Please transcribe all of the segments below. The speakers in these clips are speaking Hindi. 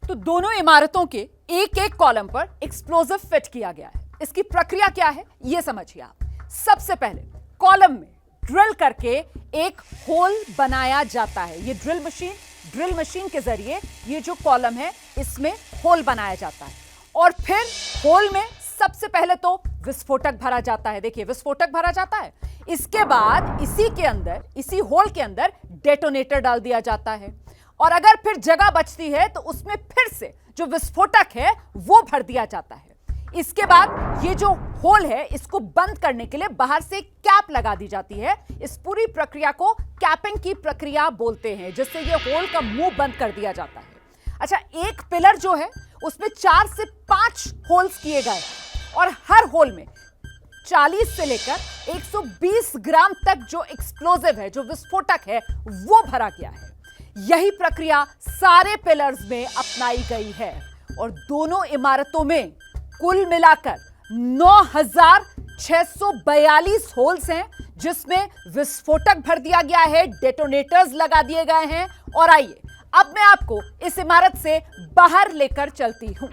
तो दोनों इमारतों के एक एक कॉलम पर एक्सप्लोजिव फिट किया गया है। इसकी प्रक्रिया क्या है ये समझिए आप। सबसे पहले कॉलम में ड्रिल करके एक होल बनाया जाता है। ये ड्रिल मशीन के जरिए ये जो कॉलम है इसमें होल बनाया जाता है और फिर होल में सबसे पहले तो विस्फोटक भरा जाता है। देखिए विस्फोटक भरा जाता है, इसके बाद इसी होल के अंदर डेटोनेटर डाल दिया जाता है और अगर फिर जगह बचती है तो उसमें फिर से जो विस्फोटक है वो भर दिया जाता है। इसके बाद ये जो होल है इसको बंद करने के लिए बाहर से कैप लगा दी जाती है। इस पूरी प्रक्रिया को कैपिंग की प्रक्रिया बोलते हैं, जिससे ये होल का मुंह बंद कर दिया जाता है। अच्छा, एक पिलर जो है उसमें 4 से 5 होल्स किए गए और हर होल में 40 से लेकर 120 ग्राम तक जो एक्सप्लोजिव है, जो विस्फोटक है, वो भरा गया है। यही प्रक्रिया सारे पिलर्स में अपनाई गई है और दोनों इमारतों में कुल मिलाकर 9642 होल्स हैं, जिसमें विस्फोटक भर दिया गया है, डेटोनेटर्स लगा दिए गए हैं। और आइए अब मैं आपको इस इमारत से बाहर लेकर चलती हूं।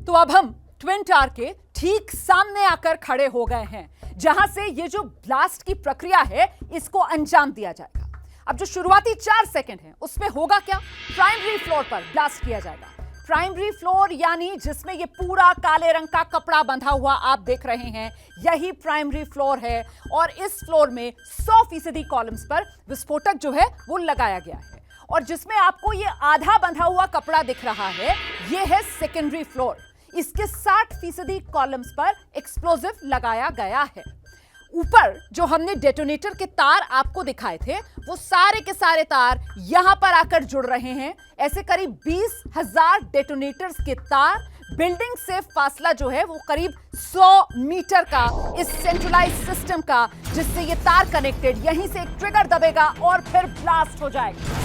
तो अब हम ट्विन टावर के ठीक सामने आकर खड़े हो गए हैं, जहां से ये जो ब्लास्ट की प्रक्रिया है इसको अंजाम दिया जाएगा। अब जो शुरुआती 4 सेकंड है उसमें होगा क्या? प्राइमरी फ्लोर पर ब्लास्ट किया जाएगा। प्राइमरी फ्लोर यानी जिसमें ये पूरा काले रंग का कपड़ा बंधा हुआ आप देख रहे हैं, यही प्राइमरी फ्लोर है और इस फ्लोर में 100% कॉलम्स पर विस्फोटक जो है वो लगाया गया है। और जिसमें आपको ये आधा बंधा हुआ कपड़ा दिख रहा है, ये है सेकेंडरी फ्लोर। इसके 60% कॉलम्स पर एक्सप्लोजिव लगाया गया है। ऊपर जो हमने डेटोनेटर के तार आपको दिखाए थे, वो सारे के सारे तार यहां पर आकर जुड़ रहे हैं। ऐसे करीब 20,000 डेटोनेटर्स के तार, बिल्डिंग से फासला जो है वो करीब 100 मीटर का इस सेंट्रलाइज सिस्टम का, जिससे ये तार कनेक्टेड, यहीं से एक ट्रिगर दबेगा और फिर ब्लास्ट हो जाएगा।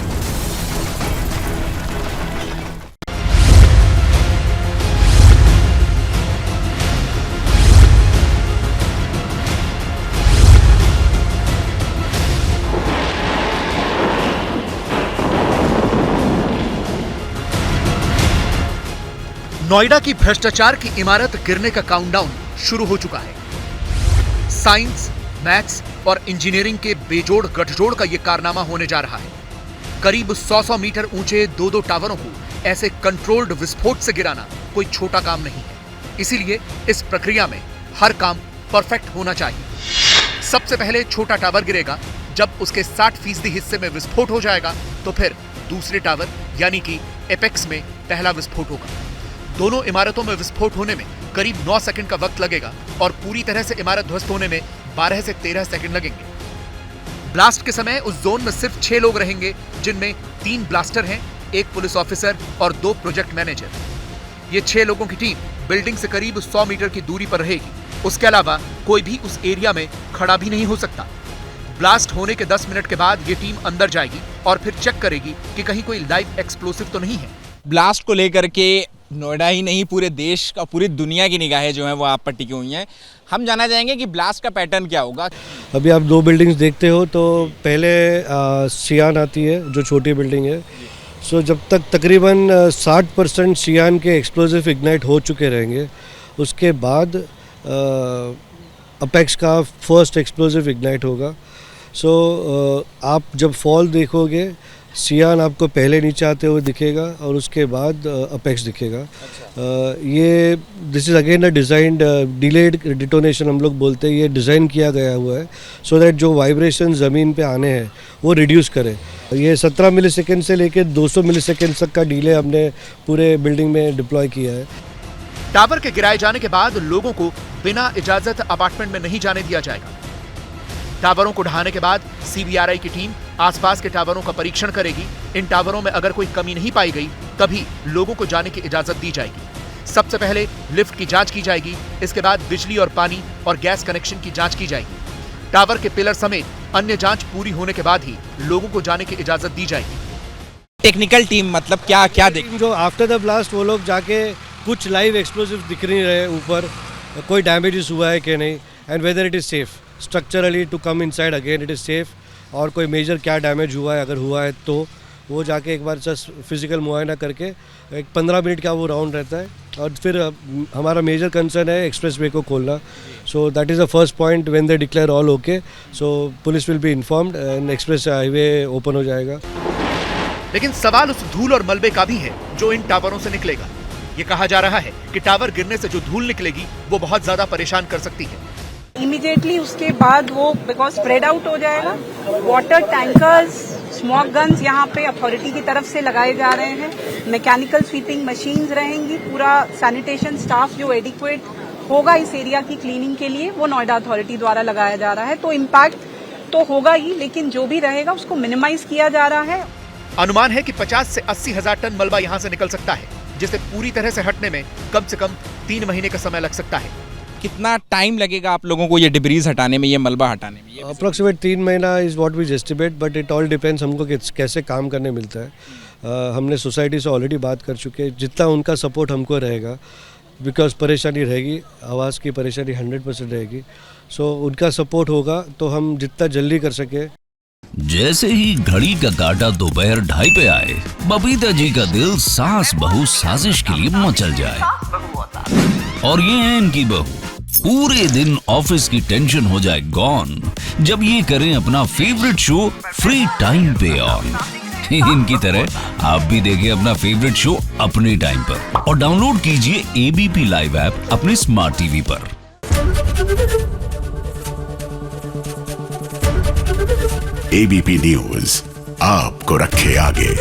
नोएडा की भ्रष्टाचार की इमारत गिरने का काउंटडाउन शुरू हो चुका है। साइंस, मैथ्स और इंजीनियरिंग के बेजोड़ गठजोड़ का यह कारनामा होने जा रहा है। करीब 100 मीटर ऊंचे 2 टावरों को ऐसे कंट्रोल्ड विस्फोट से गिराना कोई छोटा काम नहीं है। इसीलिए इस प्रक्रिया में हर काम परफेक्ट होना चाहिए। सबसे पहले छोटा टावर गिरेगा। जब उसके 60% हिस्से में विस्फोट हो जाएगा तो फिर दूसरे टावर यानी कि एपेक्स में पहला विस्फोट होगा। दोनों इमारतों में विस्फोट होने में करीब 9 सेकंड का वक्त लगेगा और पूरी तरह से इमारत ध्वस्त होने में 12 से 13 सेकंड लगेंगे। ब्लास्ट के समय उस जोन में सिर्फ 6 लोग रहेंगे, जिनमें 3 ब्लास्टर हैं, 1 पुलिस ऑफिसर और 2 प्रोजेक्ट मैनेजर। ये 6 लोगों की टीम बिल्डिंग से करीब 100 मीटर की दूरी पर रहेगी। उसके अलावा कोई भी उस एरिया में खड़ा भी नहीं हो सकता। ब्लास्ट होने के 10 मिनट के बाद ये टीम अंदर जाएगी और फिर चेक करेगी कि कहीं कोई लाइव एक्सप्लोसिव तो नहीं है। ब्लास्ट को लेकर के नोएडा ही नहीं, पूरे देश का, पूरी दुनिया की निगाहें जो हैं वो आप पर टिकी हुई हैं। हम जानना चाहेंगे कि ब्लास्ट का पैटर्न क्या होगा। अभी आप 2 बिल्डिंग्स देखते हो तो पहले सियान आती है जो छोटी बिल्डिंग है। सो जब तक तकरीबन 60% सियान के एक्सप्लोजिव इग्नाइट हो चुके रहेंगे, उसके बाद अपेक्स का फर्स्ट एक्सप्लोजिव इग्नाइट होगा। सो आप जब फॉल देखोगे, सियान आपको पहले नीचे आते हुए दिखेगा और उसके बाद अपेक्स दिखेगा। ये this is again a designed delayed detonation हम लोग बोलते हैं। ये डिज़ाइन किया गया हुआ है सो दैट जो वाइब्रेशन ज़मीन पे आने हैं वो रिड्यूस करे। ये 17 मिलीसेकेंड से लेकर 200 मिलीसेकेंड तक का डिले हमने पूरे बिल्डिंग में डिप्लॉय किया है। टावर के गिराए जाने के बाद लोगों को बिना इजाजत अपार्टमेंट में नहीं जाने दिया जाएगा। टावरों को ढहाने के बाद सीबीआरआई की टीम आसपास के टावरों का परीक्षण करेगी। इन टावरों में अगर कोई कमी नहीं पाई गई तभी लोगों को जाने की इजाजत दी जाएगी। सबसे पहले लिफ्ट की जांच की जाएगी, इसके बाद बिजली और पानी और गैस कनेक्शन की जांच की जाएगी। टावर के पिलर समेत अन्य जांच पूरी होने के बाद ही लोगों को जाने की इजाजत दी जाएगी। टेक्निकल टीम मतलब क्या देख, जो आफ्टर द ब्लास्ट वो लोग जाके कुछ लाइव एक्सप्लोसिव दिख नहीं रहे ऊपर, कोई डैमेजेस हुआ है कि नहीं, and whether it is safe structurally to come inside again, it is safe, और कोई मेजर क्या डैमेज हुआ है अगर हुआ है तो वो जाके एक बार जस्ट फिजिकल मुआयना करके एक 15 मिनट का वो राउंड रहता है। और फिर हमारा मेजर कंसर्न है एक्सप्रेस वे को खोलना। So that is the first point. When they declare all okay, so police will be informed and express highway open हो जाएगा। लेकिन सवाल उस धूल और मलबे का भी है जो इन टावरों से निकलेगा। ये कहा जा रहा है कि टावर गिरने से जो धूल निकलेगी वो बहुत ज्यादा परेशान कर सकती है। इमीडिएटली उसके बाद वो बिकॉज स्प्रेड आउट हो जाएगा। वाटर टैंकर्स, स्मोक गन्स यहाँ पे अथॉरिटी की तरफ से लगाए जा रहे हैं। मैकेनिकल स्वीपिंग मशीन्स रहेंगी। पूरा सैनिटेशन स्टाफ जो एडिक्वेट होगा इस एरिया की क्लीनिंग के लिए वो नोएडा अथॉरिटी द्वारा लगाया जा रहा है। तो इम्पैक्ट तो होगा ही, लेकिन जो भी रहेगा उसको मिनिमाइज किया जा रहा है। अनुमान है कि 50 से 80 हजार टन मलबा यहाँ से निकल सकता है, जिसे पूरी तरह से हटने में कम से कम 3 महीने का समय लग सकता है। कितना टाइम लगेगा आप लोगों को ये डिब्रीज हटाने में, ये मलबा हटाने में? अप्रॉक्सीमेट 3 महीना is what we estimate, but it all depends हमको कैसे काम करने मिलता है। हमने सोसाइटी से ऑलरेडी बात कर चुके हैं, जितना उनका सपोर्ट हमको रहेगा, बिकॉज परेशानी रहेगी, आवाज़ की परेशानी 100% रहेगी। सो उनका सपोर्ट होगा तो हम जितना जल्दी कर सके। जैसे ही घड़ी का काटा दोपहर 2:30 पे आए, बबीता जी का दिल सास बहू साजिश के लिए मचल जाए। और ये है इनकी बहू, पूरे दिन ऑफिस की टेंशन हो जाए गॉन जब ये करें अपना फेवरेट शो फ्री टाइम पे ऑन। इनकी तरह आप भी देखें अपना फेवरेट शो अपने टाइम पर और डाउनलोड कीजिए ABP लाइव ऐप अपने स्मार्ट टीवी पर। ABP न्यूज आपको रखे आगे।